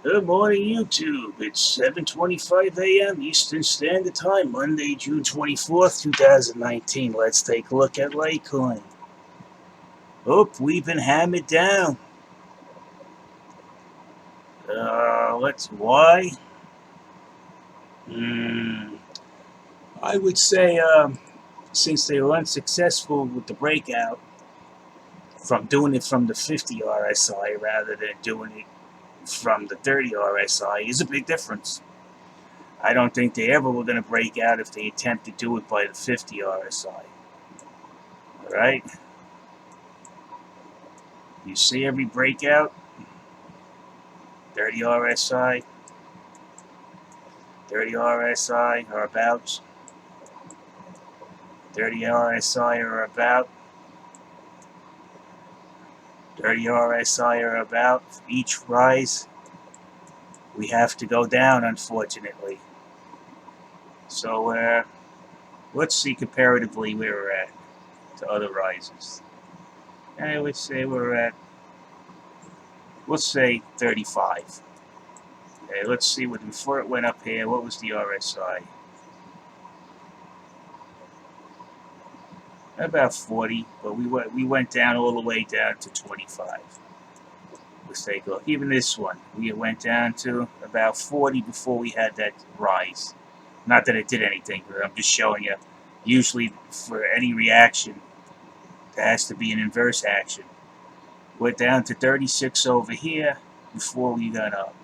Good morning, YouTube. It's 7:25 a.m. Eastern Standard Time, Monday, June 24th, 2019. Let's take a look at Litecoin. Oh, we've been hammered down. Why? Hmm. I would say, since they were unsuccessful with the breakout, from doing it from the 50 RSI rather than doing it from the 30 RSI is a big difference. I don't think they ever were going to break out if they attempt to do it by the 50 RSI. Alright? You see every breakout? 30 RSI, 30 RSI or about, 30 RSI or about, 30 RSI or about. Each rise, we have to go down, unfortunately. So, let's see comparatively where we're at to other rises. I would say we're at, let's say 35. Okay, let's see what before it went up here. What was the RSI? About 40, but we went down all the way down to 25. Let's take a look. Even this one, we went down to about 40 before we had that rise. Not that it did anything, but I'm just showing you. Usually, for any reaction, there has to be an inverse action. We're down to 36 over here before we got up.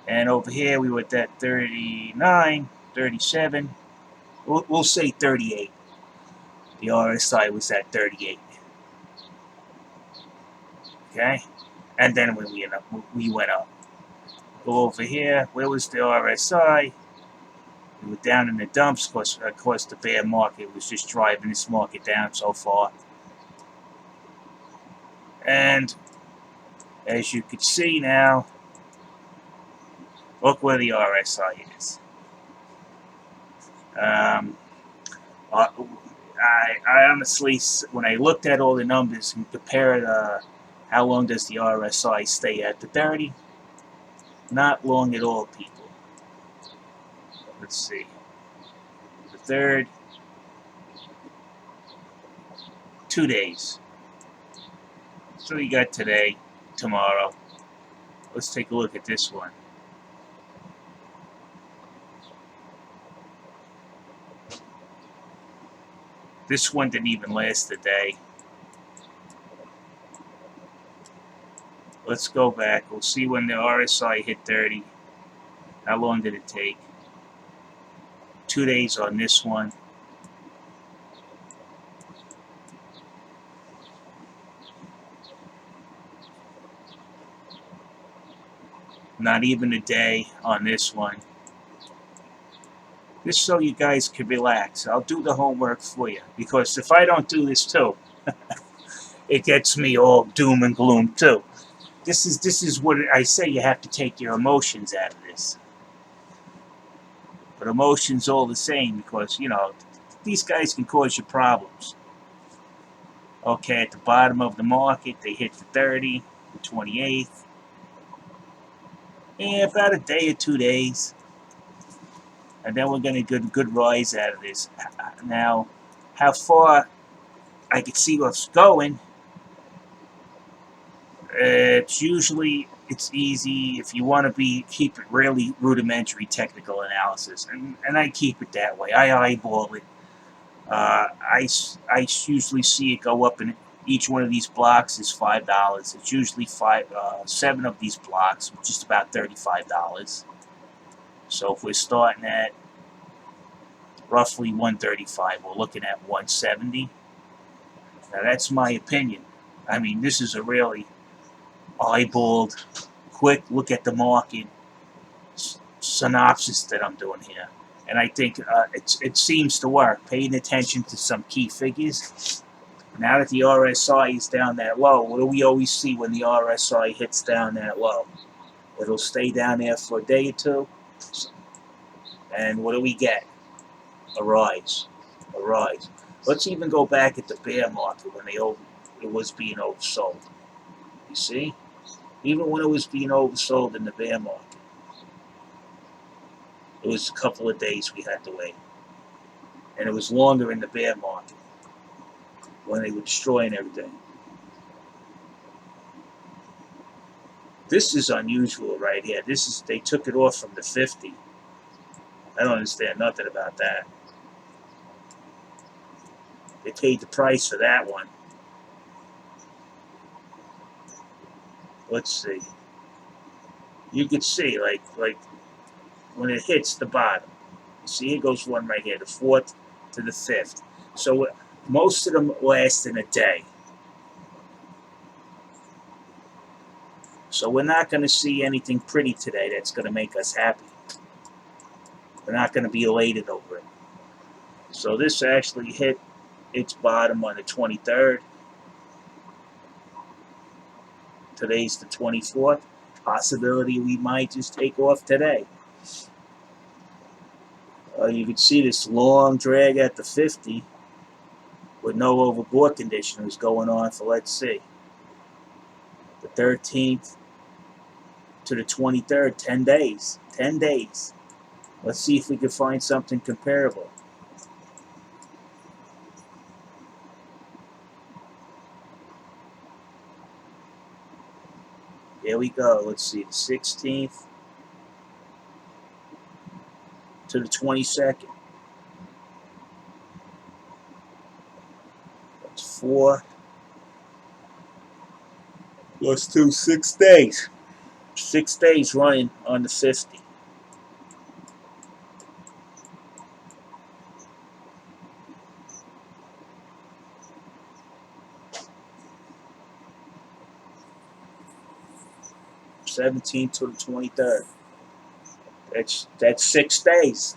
And over here, we were at 39, 37. We'll say 38. The RSI was at 38. Okay? And then when we went up. Go over here. Where was the RSI? We were down in the dumps because, of course, the bear market was just driving this market down so far. And as you can see now, look where the RSI is. I honestly, when I looked at all the numbers and compared how long does the RSI stay at the 30, not long at all, people. Let's see. The third, 2 days. So you got today, tomorrow. Let's take a look at this one. This one didn't even last a day. Let's go back. We'll see when the RSI hit 30. How long did it take? 2 days on this one. Not even a day on this one. Just so you guys can relax. I'll do the homework for you. Because if I don't do this too, it gets me all doom and gloom too. This is what I say. You have to take your emotions out of this. But emotions all the same because, these guys can cause you problems. Okay, at the bottom of the market, they hit the 30, the 28th. Yeah, about a day or 2 days. And then we're going to get a good rise out of this. Now, how far I can see what's going, it's easy if you want to keep it really rudimentary technical analysis. And I keep it that way. I eyeball it. I usually see it go up in each one of these blocks is $5. It's usually 7 of these blocks, which is about $35. So if we're starting at roughly 135, we're looking at 170. Now that's my opinion. I mean, this is a really eyeballed, quick look at the market synopsis that I'm doing here. And I think it seems to work. Paying attention to some key figures. Now that the RSI is down that low, what do we always see when the RSI hits down that low? It'll stay down there for a day or two. And what do we get? A rise. A rise. Let's even go back at the bear market when it was being oversold. You see? Even when it was being oversold in the bear market, it was a couple of days we had to wait. And it was longer in the bear market when they were destroying everything. This is unusual right here. They took it off from the 50. I don't understand nothing about that. They paid the price for that one. Let's see. You can see like when it hits the bottom. You see, here goes one right here, the 4th to the 5th. So most of them last in a day. So we're not going to see anything pretty today that's going to make us happy. We're not going to be elated over it. So this actually hit its bottom on the 23rd. Today's the 24th. Possibility we might just take off today. You can see this long drag at the 50 with no overbought condition was going on for, let's see, the 13th to the 23rd, 10 days. 10 days. Let's see if we can find something comparable. Here we go. Let's see, the 16th to the 22nd. That's 4 plus 2, 6 days. 6 days running on the 50. '17th to the 23rd. That's 6 days.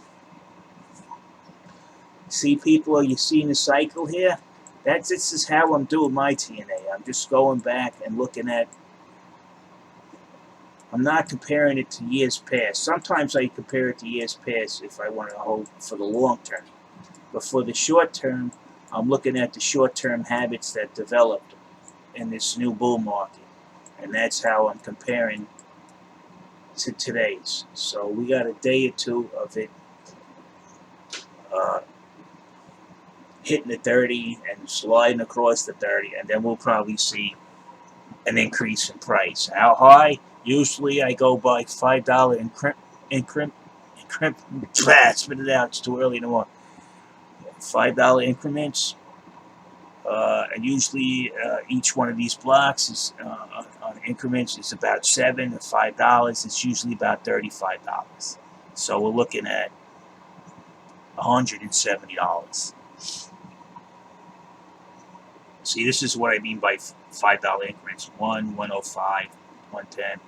See, people, are you seeing the cycle here? This is how I'm doing my TNA. I'm just going back and looking at. I'm not comparing it to years past. Sometimes I compare it to years past if I want to hold for the long term. But for the short term, I'm looking at the short-term habits that developed in this new bull market. And that's how I'm comparing to today's. So we got a day or two of it hitting the 30 and sliding across the 30, and then we'll probably see an increase in price. How high? Usually I go by $5 increment. Spit it out. It's too early in the morning. $5 increments. And usually each one of these blocks is on increments is about $7 to $5. It's usually about $35. So we're looking at $170. See, this is what I mean by $5 increments. 1, 105, 110.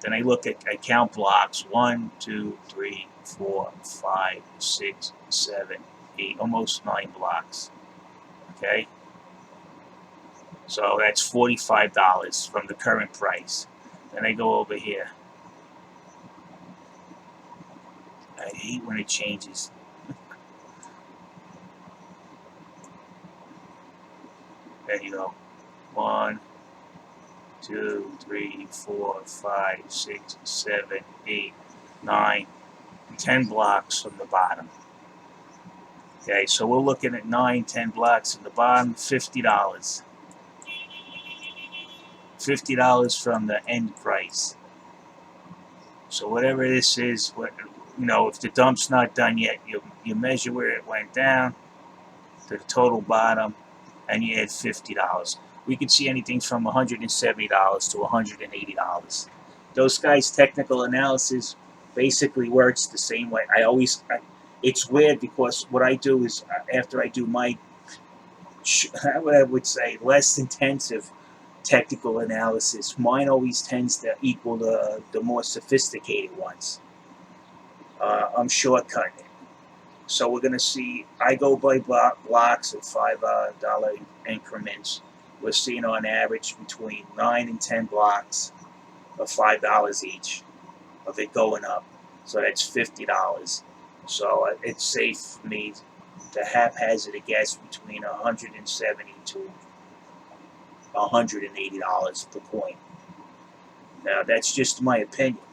Then I look at count blocks. 1, 2, 3, 4, 5, 6, 7, 8, almost 9 blocks. Okay? So that's $45 from the current price. Then I go over here. I hate when it changes. There you go. 1, 2, 3, 4, 5, 6, 7, 8, 9, 10 blocks from the bottom. Okay, so we're looking at 9, 10 blocks from the bottom, $50. $50 from the end price. So whatever this is, if the dump's not done yet, you measure where it went down to the total bottom, and you add $50. We could see anything from $170 to $180. Those guys' technical analysis basically works the same way. It's weird because what I do is after I do my, I would say, less intensive technical analysis, mine always tends to equal the more sophisticated ones. I'm shortcutting it. So we're going to see, I go by blocks of $5 increments. We're seeing on average between 9 and 10 blocks of $5 each of it going up. So that's $50. So it's safe for me to haphazard a guess between $170 to $180 per coin. Now, that's just my opinion.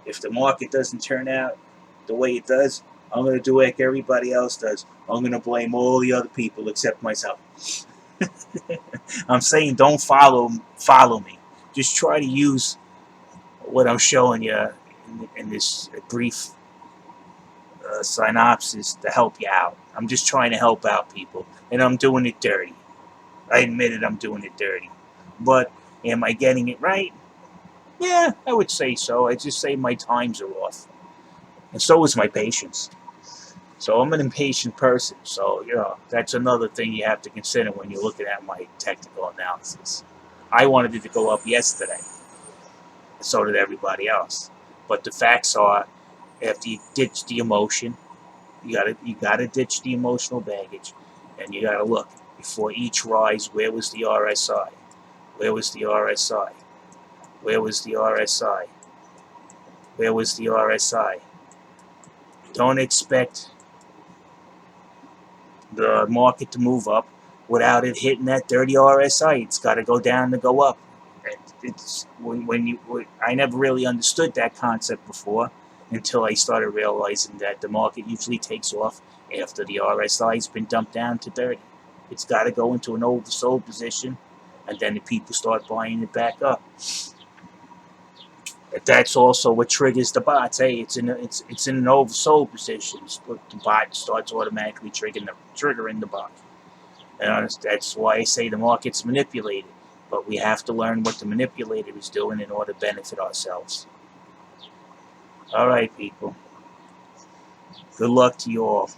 If the market doesn't turn out the way it does, I'm going to do like everybody else does. I'm going to blame all the other people except myself. I'm saying don't follow me. Just try to use what I'm showing you in this brief synopsis to help you out. I'm just trying to help out people, and I'm doing it dirty. I admit it, I'm doing it dirty. But am I getting it right? Yeah, I would say so. I just say my times are off. And so is my patience. So I'm an impatient person. So, that's another thing you have to consider when you're looking at my technical analysis. I wanted it to go up yesterday. So did everybody else. But the facts are, after you ditch the emotion, you gotta ditch the emotional baggage, and you gotta look before each rise. Where was the RSI? Where was the RSI? Where was the RSI? Where was the RSI? Don't expect the market to move up without it hitting that dirty RSI. It's got to go down to go up. It's I never really understood that concept before until I started realizing that the market usually takes off after the RSI has been dumped down to 30. It's got to go into an oversold position, and then the people start buying it back up. That's also what triggers the bots. Hey, it's in an oversold position. The bot starts automatically triggering the bot. And that's why I say the market's manipulated. But we have to learn what the manipulator is doing in order to benefit ourselves. All right, people. Good luck to you all.